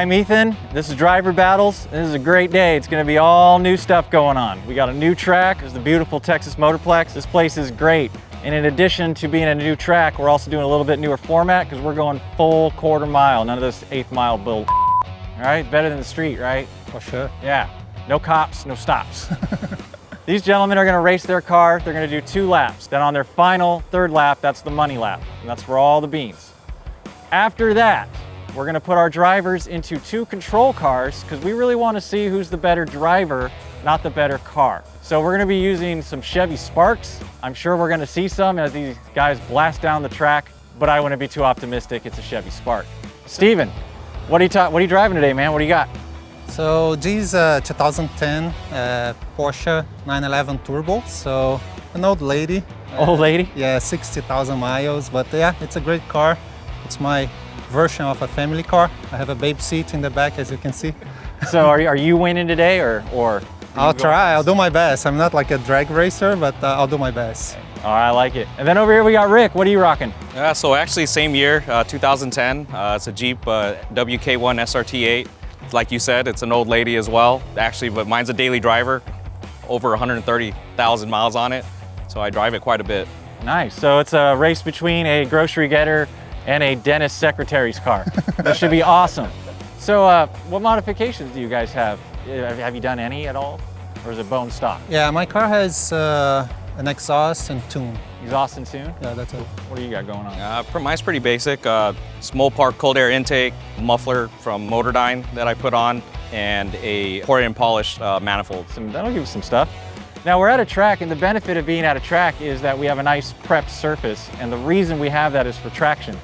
I'm Ethan. This is Driver Battles. This is a great day. It's going to be all new stuff going on. We got a new track. There's the beautiful Texas Motorplex. This place is great. And in addition to being a new track, we're also doing a little bit newer format because we're going full quarter mile. None of this 1/8 mile build. All right, better than the street, right? For sure. Yeah, no cops, no stops. These gentlemen are going to race their car. They're going to do 2 laps. Then on their final 3rd lap, that's the money lap. And that's for all the beans. After that, we're going to put our drivers into 2 control cars because we really want to see who's the better driver, not the better car. So we're going to be using some Chevy Sparks. I'm sure we're going to see some as these guys blast down the track, but I wouldn't be too optimistic. It's a Chevy Spark. Steven, what are you driving today, man? What do you got? So this 2010 Porsche 911 Turbo. So an old lady. Old lady? Yeah, 60,000 miles, but yeah, it's a great car. It's my version of a family car. I have a baby seat in the back, as you can see. So are you winning today or? I'll try, I'll do my best. I'm not like a drag racer, but I'll do my best. Oh, I like it. And then over here we got Rick. What are you rocking? Yeah, so actually same year, 2010. It's a Jeep WK1 SRT8. Like you said, it's an old lady as well. Actually, but mine's a daily driver, over 130,000 miles on it. So I drive it quite a bit. Nice. So it's a race between a grocery getter and a dentist secretary's car. This should be awesome. So what modifications do you guys have? Have you done any at all? Or is it bone stock? Yeah, my car has an exhaust and tune. Exhaust and tune? Yeah, that's it. What do you got going on? Mine's pretty basic. Small Park cold air intake, muffler from Motordyne that I put on, and a poured and polished manifold. That'll give us some stuff. Now we're at a track, and the benefit of being at a track is that we have a nice prepped surface, and the reason we have that is for traction.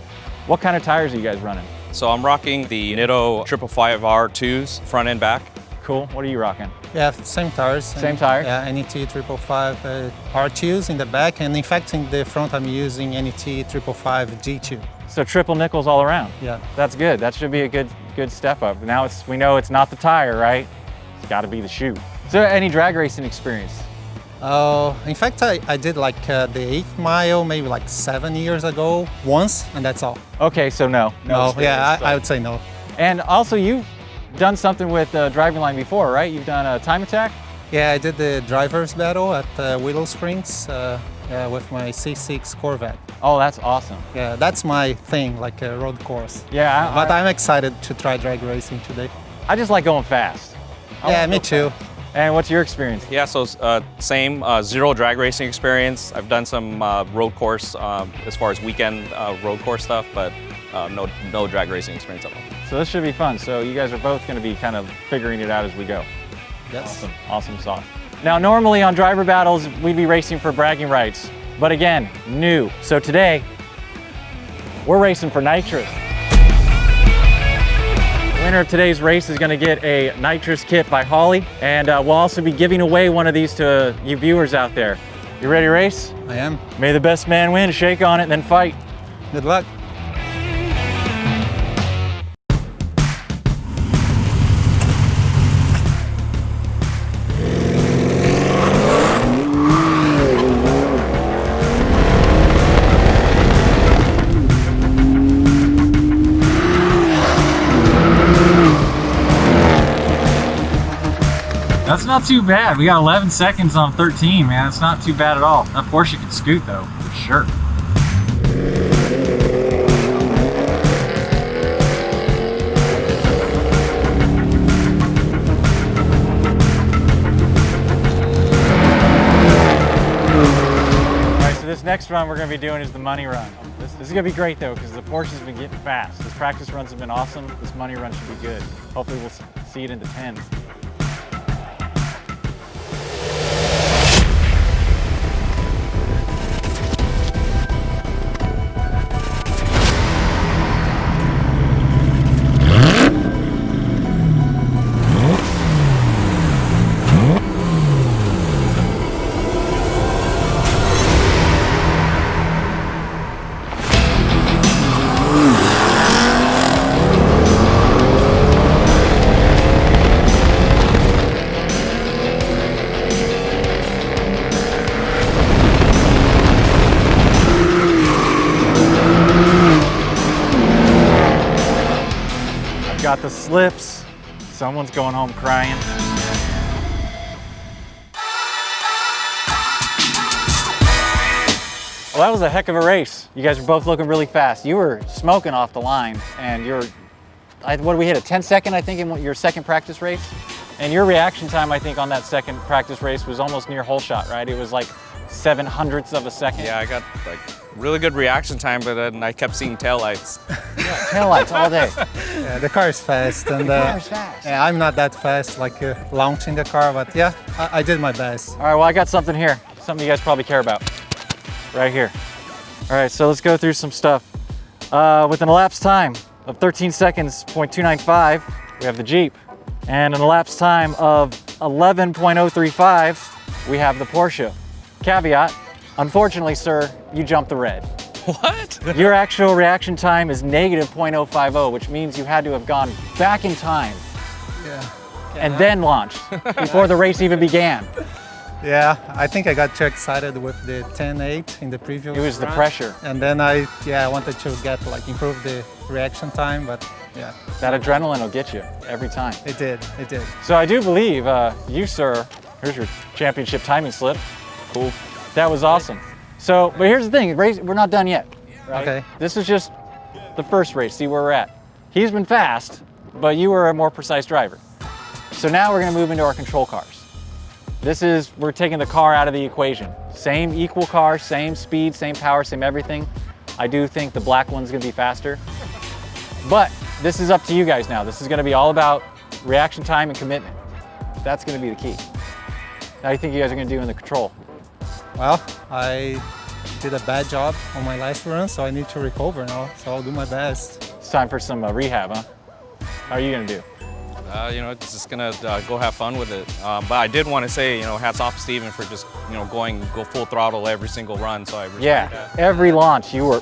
What kind of tires are you guys running? So I'm rocking the Nitto 555R2s, front and back. Cool. What are you rocking? Yeah, same tires. Same tires? Yeah, NET 555 R2s in the back, and in fact in the front I'm using NET 555 G2. So triple nickels all around. Yeah. That's good. That should be a good step up. Now we know it's not the tire, right? It's got to be the shoe. Is there any drag racing experience? In fact, I did like the 1/8 mile maybe like 7 years ago once, and that's all. Okay, so no. No, yeah, I would say no. And also you've done something with Driving Line before, right? You've done a time attack? Yeah, I did the driver's battle at Willow Springs with my C6 Corvette. Oh, that's awesome. Yeah, that's my thing, like a road course. Yeah. But I'm excited to try drag racing today. I just like going fast. Yeah, me too. And what's your experience? Yeah, so same, 0 drag racing experience. I've done some road course as far as weekend road course stuff, but no drag racing experience at all. So this should be fun. So you guys are both going to be kind of figuring it out as we go. Yes. Awesome sauce. Now normally on Driver Battles, we'd be racing for bragging rights, but again, new. So today, we're racing for nitrous. The winner of today's race is going to get a nitrous kit by Holley, and we'll also be giving away one of these to you viewers out there. You ready to race? I am. May the best man win. Shake on it and then fight. Good luck. That's not too bad. We got 11 seconds on 13, man. It's not too bad at all. That Porsche can scoot though, for sure. All right, so this next run we're gonna be doing is the money run. This is gonna be great though, because the Porsche's been getting fast. This practice runs have been awesome. This money run should be good. Hopefully we'll see it in the 10s. got the slips. Someone's going home crying. Well, that was a heck of a race. You guys were both looking really fast. You were smoking off the line, and what did we hit, a 10-second, I think, in your second practice race? And your reaction time, I think, on that second practice race was almost near whole shot, right? It was like 7/100ths of a second. Yeah, I got like really good reaction time, but then I kept seeing taillights. Taillights all day. Yeah, the car is fast, and car is fast. yeah, I'm not that fast, like launching the car, but yeah, I did my best. All right, well, I got something here. Something you guys probably care about. Right here. All right, so let's go through some stuff. With an elapsed time of 13 seconds, .295, we have the Jeep. And an elapsed time of 11.035, we have the Porsche. Caveat, unfortunately, sir, you jumped the red. What? Your actual reaction time is negative .050, which means you had to have gone back in time Yeah. and then launched before the race even began. Yeah, I think I got too excited with the 10.8 in the previous. It was the run. pressure. And then I wanted to improve the reaction time, but yeah, That adrenaline will get you every time. it did. So I do believe you, sir, here's your championship timing slip. Cool. That was awesome. So, but here's the thing, we're not done yet. Right? Okay. This is just the first race, see where we're at. He's been fast, but you were a more precise driver. So now we're gonna move into our control cars. We're taking the car out of the equation. Same equal car, same speed, same power, same everything. I do think the black one's gonna be faster. But this is up to you guys now. This is gonna be all about reaction time and commitment. That's gonna be the key. How do you think you guys are gonna do in the control? Well, I did a bad job on my last run, so I need to recover now. So I'll do my best. It's time for some rehab, huh? How are you gonna do? It's just gonna go have fun with it. But I did want to say, hats off to Steven for just, go full throttle every single run. So I respect that. Every launch you were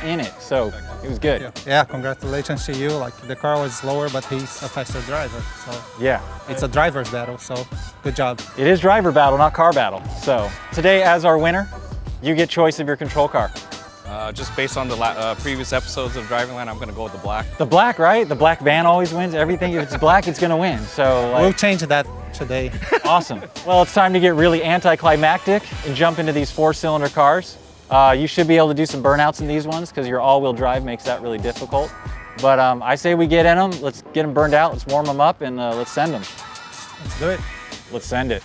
in it, so it was good. Yeah, congratulations to you. Like the car was slower, but he's a faster driver. So Yeah, it's a driver's battle. So good job. it is driver battle, not car battle. So today, as our winner, you get choice of your control car. Just based on the previous episodes of Driving Land, I'm gonna go with the black. The black, right? The black van always wins. Everything, if it's black, it's gonna win. So We'll change that today. awesome. Well, it's time to get really anticlimactic and jump into these 4-cylinder cars. You should be able to do some burnouts in these ones because your all-wheel drive makes that really difficult. But I say we get in them. Let's get them burned out. Let's warm them up and let's send them. Let's do it. Let's send it.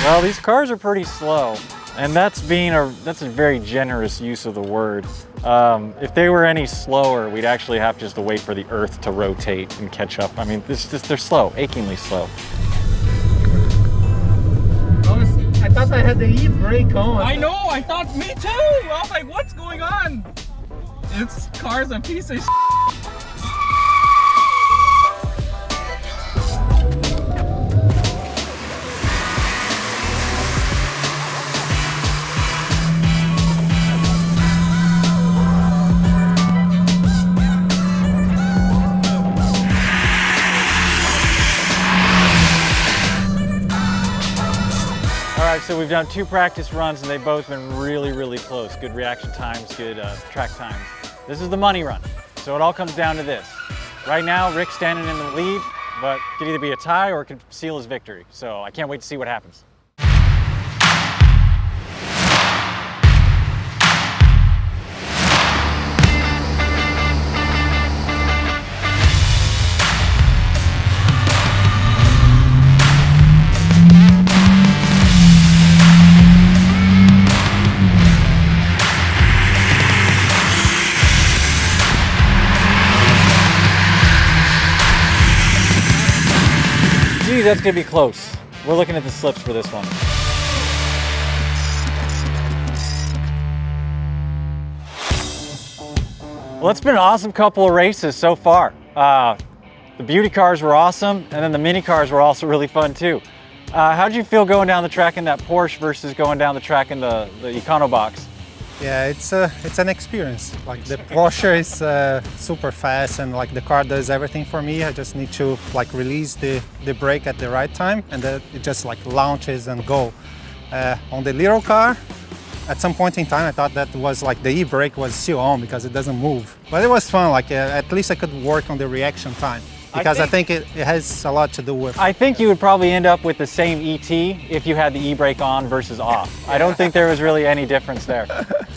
Well, these cars are pretty slow, and that's a very generous use of the word. If they were any slower, we'd actually have just to wait for the Earth to rotate and catch up. I mean, they're slow, achingly slow. I thought I had the e-brake on. I know, I thought me too! I was like, what's going on? This car's a piece of All right, so we've done 2 practice runs, and they've both been really, really close. Good reaction times, good track times. This is the money run, so it all comes down to this. Right now, Rick's standing in the lead, but it could either be a tie or it could seal his victory. So I can't wait to see what happens. Gee, that's gonna be close. We're looking at the slips for this one. Well, it's been an awesome couple of races so far. The beauty cars were awesome, and then the mini cars were also really fun too. How did you feel going down the track in that Porsche versus going down the track in the Econobox? Yeah, it's an experience. Like the Porsche is super fast, and like the car does everything for me. I just need to like release the brake at the right time, and then it just like launches and go. On the little car, at some point in time, I thought that was like the e-brake was still on because it doesn't move. But it was fun. Like at least I could work on the reaction time because I think it has a lot to do with. I think you would probably end up with the same ET if you had the e-brake on versus off. I don't think there was really any difference there.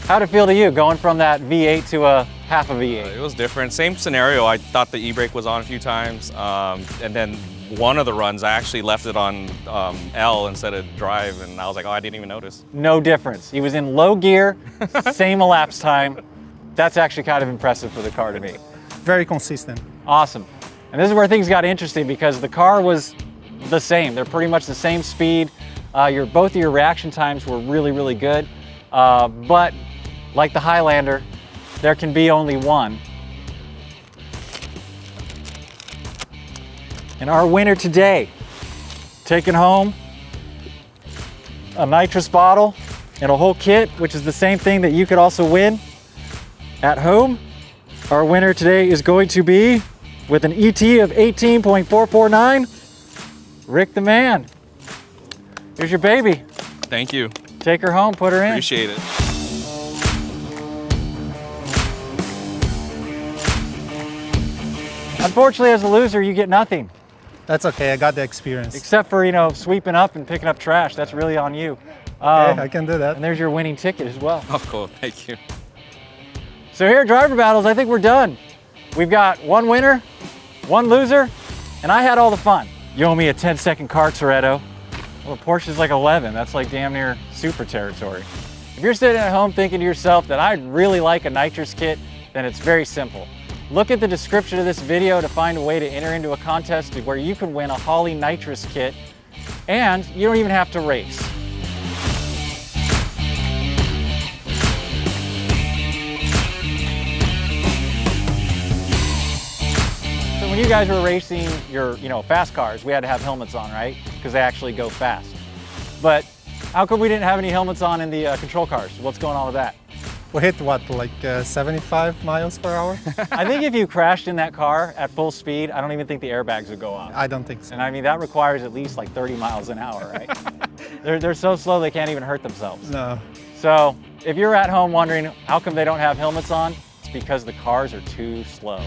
How'd it feel to you going from that V8 to a half a V8? It was different. Same scenario. I thought the e-brake was on a few times, and then one of the runs I actually left it on L instead of drive, and I was like, oh, I didn't even notice. No difference. He was in low gear, same elapsed time. That's actually kind of impressive for the car to me. Very consistent. Awesome. And this is where things got interesting because the car was the same. They're pretty much the same speed. Both of your reaction times were really, really good. But like the Highlander, there can be only one. And our winner today, taking home a nitrous bottle and a whole kit, which is the same thing that you could also win at home. Our winner today is going to be, with an ET of 18.449, Rick the Man. Here's your baby. Thank you. Take her home, put her in. Appreciate it. Unfortunately, as a loser, you get nothing. That's okay. I got the experience. Except for, sweeping up and picking up trash. That's really on you. Okay, I can do that. And there's your winning ticket as well. Oh, cool. Thank you. So here at Driver Battles, I think we're done. We've got one winner, one loser, and I had all the fun. You owe me a 10-second car, Toretto. Well, Porsche's like 11. That's like damn near super territory. If you're sitting at home thinking to yourself that I'd really like a nitrous kit, then it's very simple. Look at the description of this video to find a way to enter into a contest where you can win a Holley nitrous kit, and you don't even have to race. So when you guys were racing your, fast cars, we had to have helmets on, right? Because they actually go fast. But how come we didn't have any helmets on in the control cars? What's going on with that? We hit what, like 75 miles per hour? I think if you crashed in that car at full speed, I don't even think the airbags would go off. I don't think so. And I mean, that requires at least like 30 miles an hour, right? they're so slow they can't even hurt themselves. No. So if you're at home wondering how come they don't have helmets on, it's because the cars are too slow.